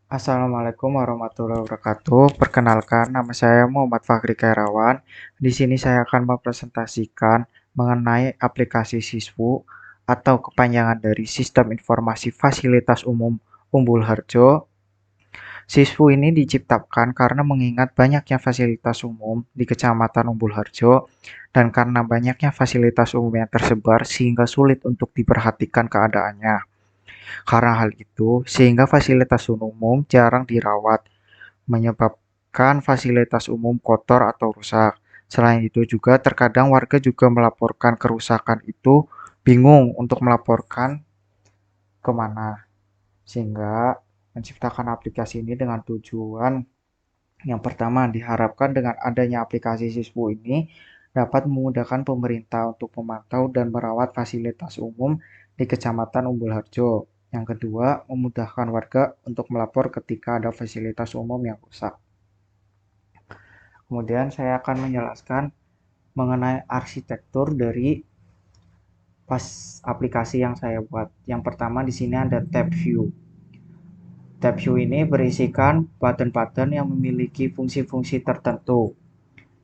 Assalamualaikum warahmatullahi wabarakatuh. Perkenalkan, nama saya Muhammad Fahri Kairawan. Di sini saya akan mempresentasikan mengenai aplikasi Siswu atau kepanjangan dari Sistem Informasi Fasilitas Umum Umbul Harjo. Siswu ini diciptakan karena mengingat banyaknya fasilitas umum di Kecamatan Umbul Harjo dan karena banyaknya fasilitas umum yang tersebar sehingga sulit untuk diperhatikan keadaannya. Karena hal itu, sehingga fasilitas umum jarang dirawat, menyebabkan fasilitas umum kotor atau rusak. Selain itu juga terkadang warga juga melaporkan kerusakan itu bingung untuk melaporkan kemana. Sehingga menciptakan aplikasi ini dengan tujuan yang pertama diharapkan dengan adanya aplikasi Siswu ini dapat memudahkan pemerintah untuk memantau dan merawat fasilitas umum di Kecamatan Umbul Harjo. Yang kedua, memudahkan warga untuk melapor ketika ada fasilitas umum yang rusak. Kemudian saya akan menjelaskan mengenai arsitektur dari aplikasi yang saya buat. Yang pertama di sini ada tab view. Tab view ini berisikan button-button yang memiliki fungsi-fungsi tertentu.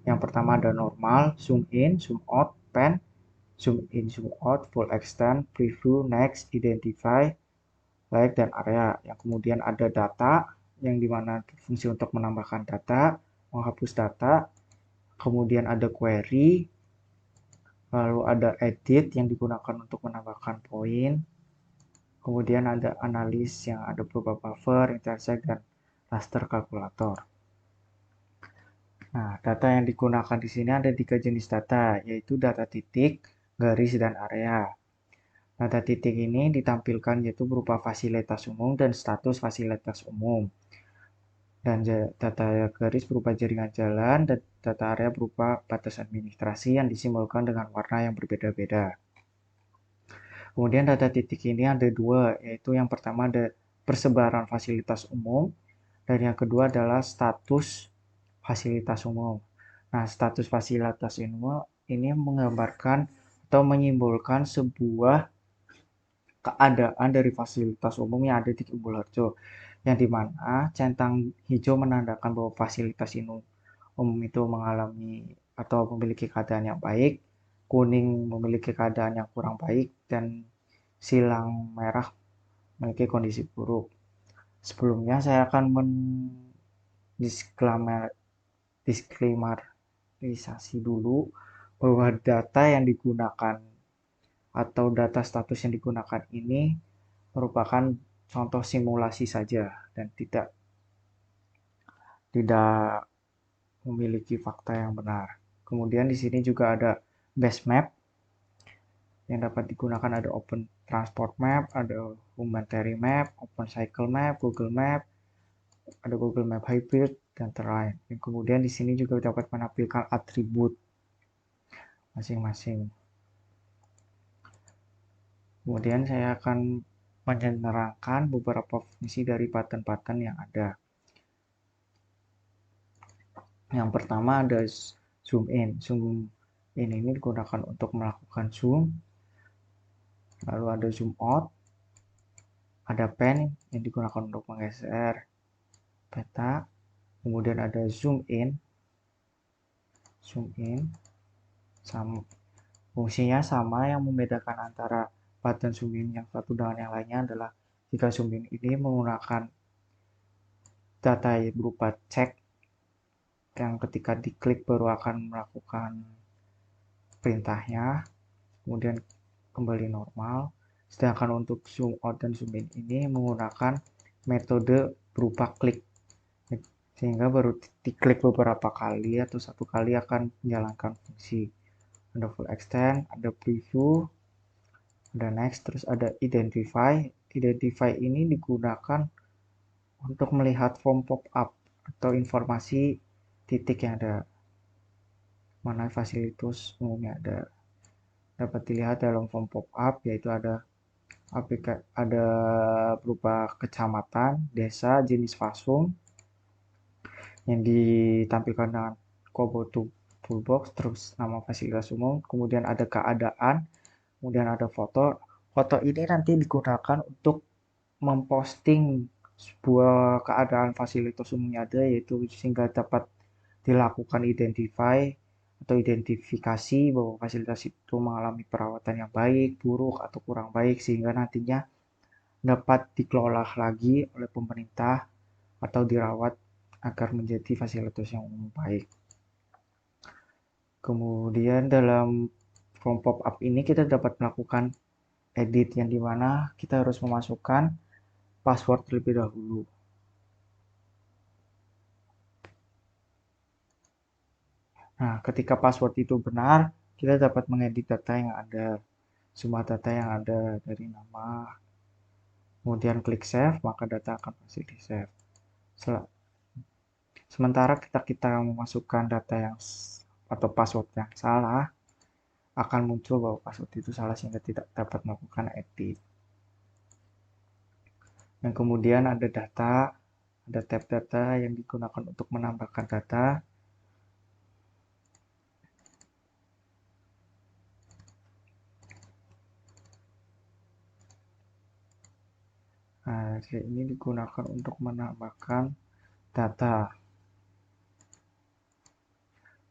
Yang pertama ada normal, zoom in, zoom out, pan, zoom in, zoom out, full extend, preview, next, identify, like, dan area. Yang kemudian ada data, yang dimana fungsi untuk menambahkan data, menghapus data, kemudian ada query, lalu ada edit yang digunakan untuk menambahkan poin, kemudian ada analis yang ada berupa buffer, intersect, dan raster kalkulator. Nah, data yang digunakan di sini ada 3 jenis data, yaitu data titik, garis, dan area. Data titik ini ditampilkan yaitu berupa fasilitas umum dan status fasilitas umum. Dan data garis berupa jaringan jalan, dan data area berupa batas administrasi yang disimbolkan dengan warna yang berbeda-beda. Kemudian data titik ini ada dua, yaitu yang pertama ada persebaran fasilitas umum, dan yang kedua adalah status fasilitas umum. Nah, status fasilitas umum ini menggambarkan atau menyimbolkan sebuah keadaan dari fasilitas umum yang ada di Umbul Harjo, yang dimana centang hijau menandakan bahwa fasilitas umum itu mengalami atau memiliki keadaan yang baik, kuning memiliki keadaan yang kurang baik, dan silang merah memiliki kondisi buruk. Sebelumnya saya akan disklaimerisasi dulu bahwa data yang digunakan atau data status yang digunakan ini merupakan contoh simulasi saja dan tidak memiliki fakta yang benar. Kemudian di sini juga ada base map yang dapat digunakan, ada Open Transport Map, ada Humanitarian Map, Open Cycle Map, Google Map, ada Google Map Hybrid, dan terlain. Dan kemudian di sini juga dapat menampilkan atribut masing-masing. Kemudian saya akan menerangkan beberapa fungsi dari button-button yang ada. Yang pertama ada zoom in. Zoom in ini digunakan untuk melakukan zoom. Lalu ada zoom out. Ada pen yang digunakan untuk menggeser peta. Kemudian ada zoom in. Zoom in. Fungsinya sama, yang membedakan antara button zoom in yang satu dengan yang lainnya adalah jika zoom in ini menggunakan data berupa cek yang ketika diklik baru akan melakukan perintahnya, kemudian kembali normal. Sedangkan untuk zoom out dan zoom in ini menggunakan metode berupa klik, sehingga baru diklik beberapa kali atau satu kali akan menjalankan fungsi. Ada full extend, ada preview, ada next, terus ada identify. Identify ini digunakan untuk melihat form pop-up atau informasi titik yang ada, mana fasilitas umumnya dapat dilihat dalam form pop-up, yaitu ada berupa kecamatan, desa, jenis fasum yang ditampilkan dengan combo toolbox, terus nama fasilitas umum, kemudian ada keadaan, kemudian ada foto. Foto ini nanti digunakan untuk memposting sebuah keadaan fasilitas umumnya ada, yaitu sehingga dapat dilakukan identifikasi bahwa fasilitas itu mengalami perawatan yang baik, buruk, atau kurang baik, sehingga nantinya dapat dikelola lagi oleh pemerintah atau dirawat agar menjadi fasilitas yang umum baik. Kemudian dalam form pop-up ini kita dapat melakukan edit yang dimana kita harus memasukkan password terlebih dahulu. Nah, ketika password itu benar, kita dapat mengedit data yang ada, semua data yang ada dari nama, kemudian klik save, maka data akan pasti di save. Sementara kita memasukkan data yang atau password yang salah, akan muncul bahwa password itu salah sehingga tidak dapat melakukan edit. Dan kemudian ada data, ada tab data yang digunakan untuk menambahkan data. Nah, ini digunakan untuk menambahkan data.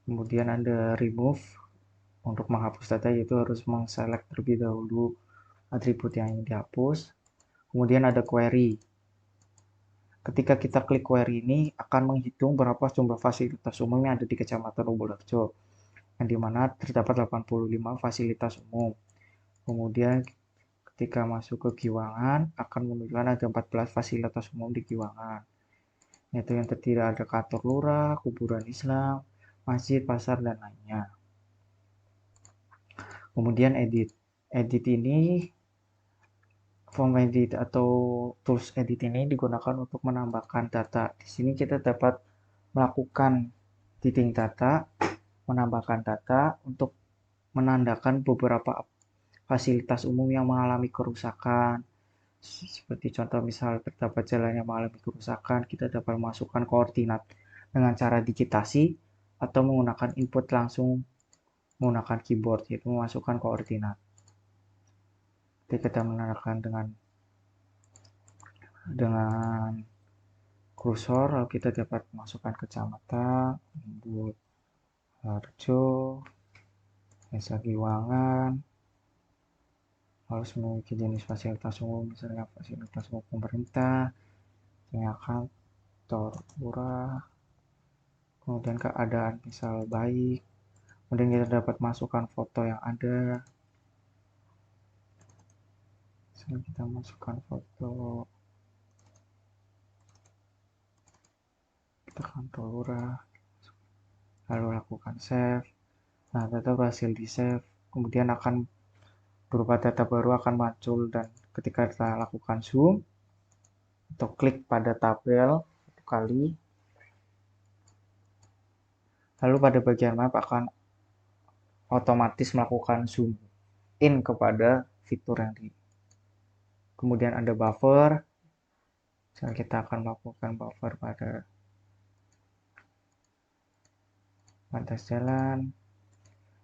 Kemudian ada remove untuk menghapus data, yaitu harus mengselect terlebih dahulu atribut yang ingin dihapus. Kemudian ada query. Ketika kita klik query ini akan menghitung berapa jumlah fasilitas umum yang ada di Kecamatan Umbulharjo, yang dimana terdapat 85 fasilitas umum. Kemudian ketika masuk ke Giwangan akan menunjukkan ada 14 fasilitas umum di Giwangan, yaitu yang terdiri ada kantor lurah, kuburan Islam, masjid, pasar, dan lainnya. Kemudian edit. Edit ini, form edit atau tools edit ini digunakan untuk menambahkan data. Di sini kita dapat melakukan editing data, menambahkan data untuk menandakan beberapa fasilitas umum yang mengalami kerusakan. Seperti contoh misal terdapat jalan yang mengalami kerusakan, kita dapat memasukkan koordinat dengan cara digitasi atau menggunakan input langsung menggunakan keyboard, yaitu memasukkan koordinat. Jadi kita menandakan dengan kursor, lalu kita dapat masukkan kecamatan, Umbulharjo, Desa Giwangan, harus memiliki jenis fasilitas umum, misalnya fasilitas umum pemerintah, misalnya kantor lurah, kemudian keadaan misal baik, kemudian kita dapat masukkan foto yang ada, misalnya kita masukkan foto kita kantor lurah, lalu lakukan save. Nah, data berhasil di save, kemudian akan berupa data baru akan muncul, dan ketika kita lakukan zoom atau klik pada tabel satu kali, lalu pada bagian map akan otomatis melakukan zoom in kepada fitur yang di. Kemudian ada buffer, misalnya kita akan melakukan buffer pada batas jalan,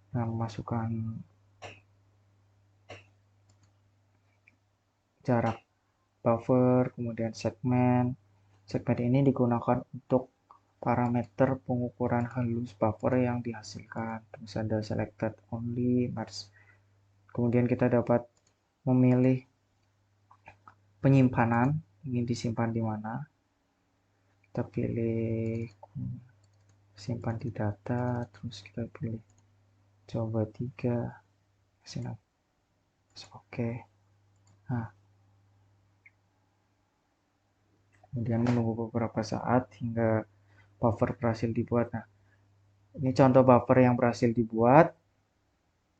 dengan memasukkan jarak buffer, kemudian segmen. Segmen ini digunakan untuk parameter pengukuran halus buffer yang dihasilkan. Misalnya ada selected only, merge. Kemudian kita dapat memilih penyimpanan, ingin disimpan di mana. Kita pilih simpan di data, terus kita pilih coba 3, sini. Oke. Nah, kemudian menunggu beberapa saat hingga buffer berhasil dibuat. Nah, ini contoh buffer yang berhasil dibuat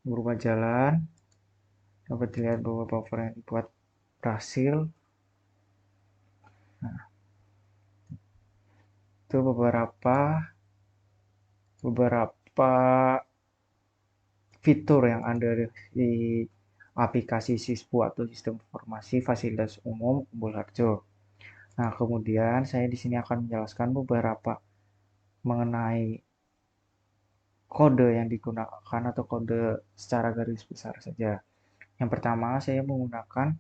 berupa jalan. Dapat dilihat bahwa buffer yang dibuat berhasil. Nah, itu beberapa fitur yang ada di aplikasi Sispu atau Sistem Informasi Fasilitas Umum Umbulharjo. Nah, kemudian saya di sini akan menjelaskan beberapa mengenai kode yang digunakan atau kode secara garis besar saja. Yang pertama, saya menggunakan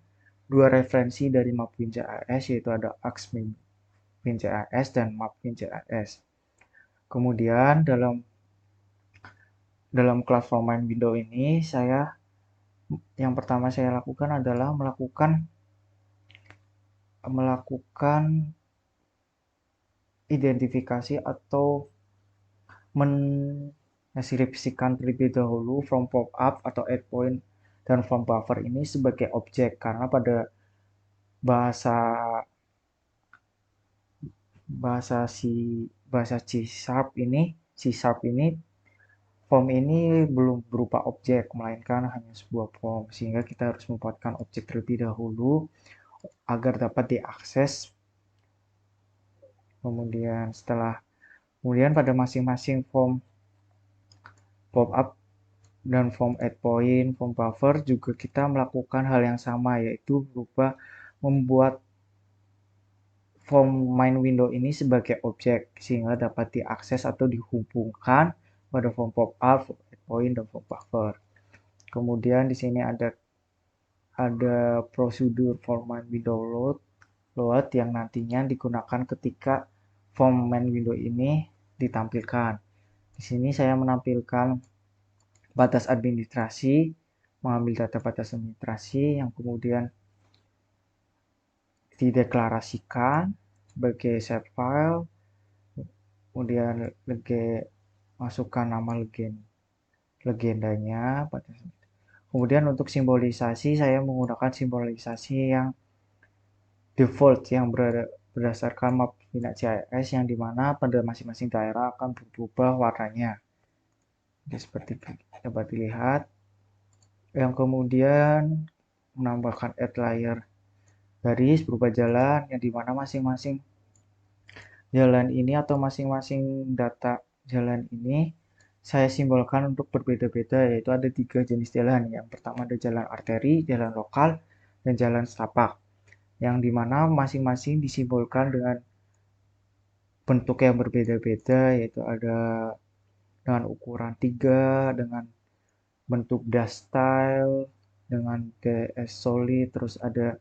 dua referensi dari map.win.js, yaitu ada ax.win.js dan map.win.js. Kemudian dalam kelas from main window ini yang pertama saya lakukan adalah melakukan identifikasi atau mendeskripsikan terlebih dahulu from pop-up atau add point dan from buffer ini sebagai objek, karena pada bahasa bahasa C# ini form ini belum berupa objek, melainkan hanya sebuah form, sehingga kita harus membuatkan objek terlebih dahulu agar dapat diakses. Kemudian pada masing-masing form pop up dan form add point, form buffer juga kita melakukan hal yang sama, yaitu berupa membuat form main window ini sebagai objek sehingga dapat diakses atau dihubungkan pada form pop up, form add point, dan form buffer. Kemudian di sini ada prosedur form main window load yang nantinya digunakan ketika form main window ini ditampilkan. Di sini saya menampilkan batas administrasi, mengambil data batas administrasi yang kemudian dideklarasikan sebagai set file, kemudian masukkan nama legendanya. Kemudian untuk simbolisasi, saya menggunakan simbolisasi yang default yang berdasarkan map.js, yang dimana pada masing-masing daerah akan berubah warnanya. Jadi seperti dapat dilihat. Yang kemudian menambahkan add layer garis berupa jalan, yang dimana masing-masing jalan ini atau masing-masing data jalan ini saya simbolkan untuk berbeda-beda, yaitu ada 3 jenis jalan. Yang pertama ada jalan arteri, jalan lokal, dan jalan setapak, yang dimana masing-masing disimbolkan dengan bentuk yang berbeda-beda, yaitu ada dengan ukuran 3, dengan bentuk dash style, dengan ds solid, terus ada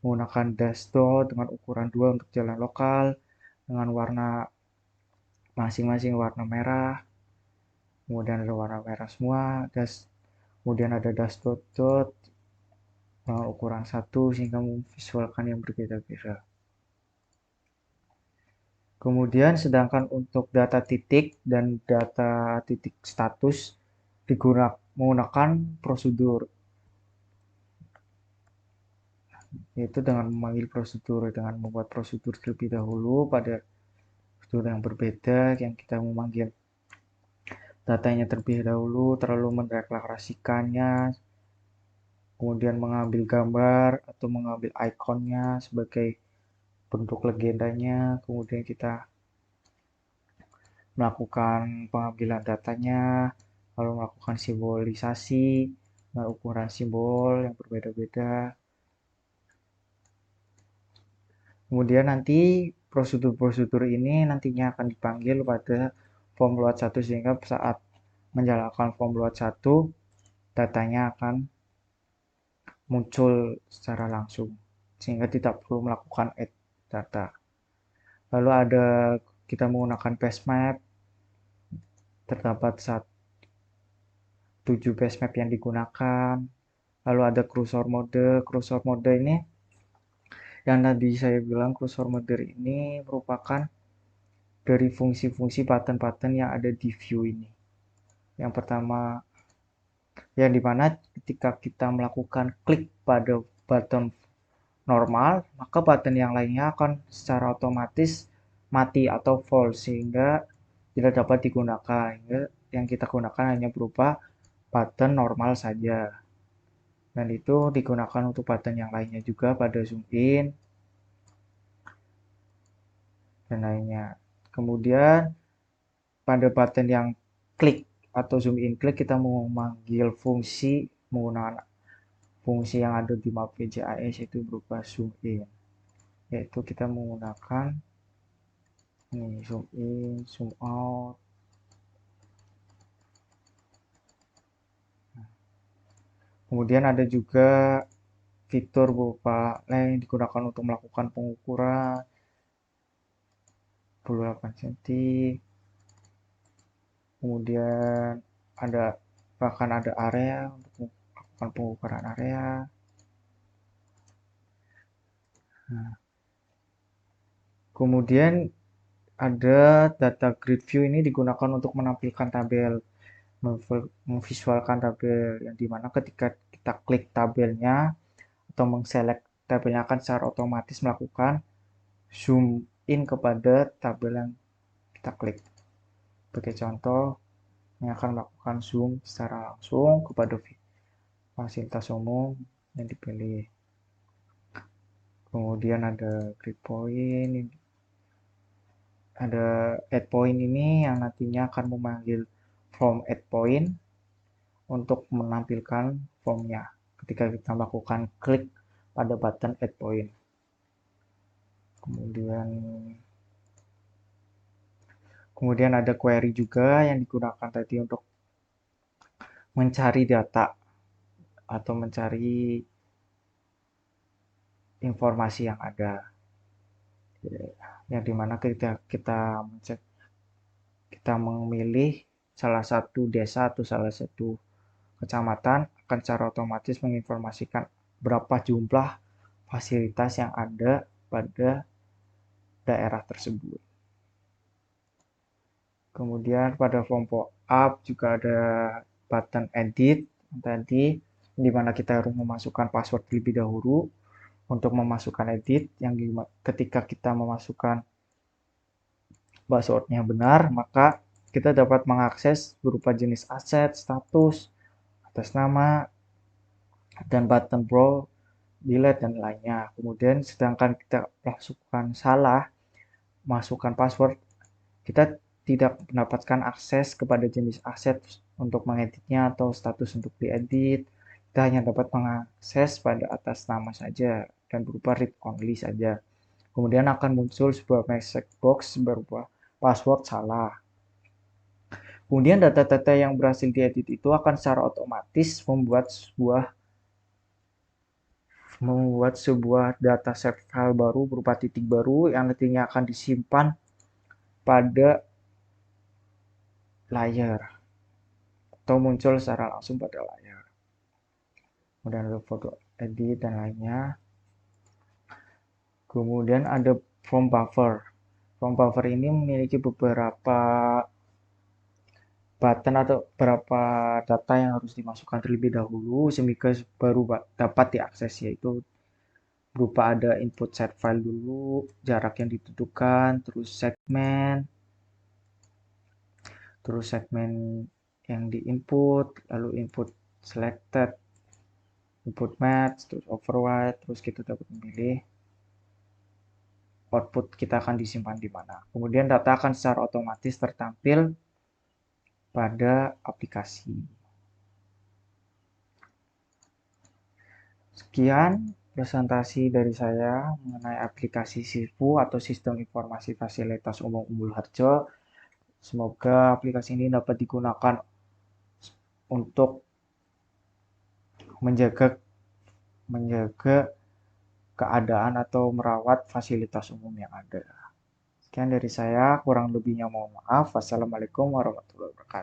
menggunakan dash dot dengan ukuran 2 untuk jalan lokal, dengan warna masing-masing warna merah, kemudian ada warna merah semua, kemudian ada dash dot dot dengan ukuran 1 sehingga memvisualkan yang berbeda-beda. Kemudian sedangkan untuk data titik dan data titik status menggunakan prosedur, yaitu dengan membuat prosedur terlebih dahulu pada prosedur yang berbeda, yang kita memanggil datanya terlebih dahulu, terlalu mendeklarasikannya, kemudian mengambil gambar atau mengambil ikonnya sebagai bentuk legendanya, kemudian kita melakukan pengambilan datanya, lalu melakukan simbolisasi dengan ukuran simbol yang berbeda-beda. Kemudian nanti prosedur-prosedur ini nantinya akan dipanggil pada form load 1, sehingga saat menjalankan form load 1 datanya akan muncul secara langsung sehingga tidak perlu melakukan add data. Lalu kita menggunakan base map, terdapat 7 base map yang digunakan. Lalu ada cursor mode ini yang tadi saya bilang, cursor mode ini merupakan dari fungsi-fungsi button-button yang ada di view ini. Yang pertama, yang dimana ketika kita melakukan klik pada button normal, maka button yang lainnya akan secara otomatis mati atau false sehingga tidak dapat digunakan. Yang kita gunakan hanya berupa button normal saja. Dan itu digunakan untuk button yang lainnya juga pada zoom in dan lainnya. Kemudian pada button yang klik atau zoom in klik, kita memanggil menggunakan fungsi yang ada di map.js, yaitu berupa zoom in, yaitu kita menggunakan zoom in, zoom out. Kemudian ada juga fitur berupa yang digunakan untuk melakukan pengukuran 28 cm, kemudian bahkan ada area untuk melakukan pengukuran area. Nah, kemudian ada data grid view, ini digunakan untuk menampilkan tabel, memvisualkan tabel, yang dimana ketika kita klik tabelnya atau mengselect tabelnya akan secara otomatis melakukan zoom in kepada tabel yang kita klik. Sebagai contoh, ini akan melakukan zoom secara langsung kepada fasilitas umum yang dipilih. Kemudian ada grid point, ada add point ini yang nantinya akan memanggil from add point untuk menampilkan formnya ketika kita melakukan klik pada button add point. Kemudian ada query juga yang digunakan tadi untuk mencari data atau mencari informasi yang ada, yang dimana kita memilih salah satu desa atau salah satu kecamatan akan secara otomatis menginformasikan berapa jumlah fasilitas yang ada pada daerah tersebut. Kemudian pada form pop-up juga ada button edit tadi, di mana kita harus memasukkan password terlebih dahulu untuk memasukkan edit, yang ketika kita memasukkan passwordnya benar, maka kita dapat mengakses berupa jenis aset, status, atas nama, dan button browse, delete, dan lainnya. Kemudian sedangkan kita masukkan password, kita tidak mendapatkan akses kepada jenis aset untuk mengeditnya atau status untuk diedit. Kita hanya dapat mengakses pada atas nama saja dan berupa read only saja. Kemudian akan muncul sebuah message box berupa password salah. Kemudian data-data yang berhasil diedit itu akan secara otomatis membuat sebuah dataset file baru berupa titik baru yang nantinya akan disimpan pada layar atau muncul secara langsung pada layar. Kemudian ada foto edit dan lainnya. Kemudian ada form buffer. Form buffer ini memiliki beberapa button atau beberapa data yang harus dimasukkan terlebih dahulu sehingga baru dapat diakses, yaitu berupa ada input set file dulu, jarak yang ditentukan, terus segmen yang diinput, lalu input selected, input match, terus override, terus kita dapat memilih output kita akan disimpan di mana. Kemudian data akan secara otomatis tertampil pada aplikasi. Sekian presentasi dari saya mengenai aplikasi SISWU atau Sistem Informasi Fasilitas Umum Umbul Harjo. Semoga aplikasi ini dapat digunakan untuk menjaga keadaan atau merawat fasilitas umum yang ada. Sekian dari saya, kurang lebihnya mohon maaf. Wassalamualaikum warahmatullahi wabarakatuh.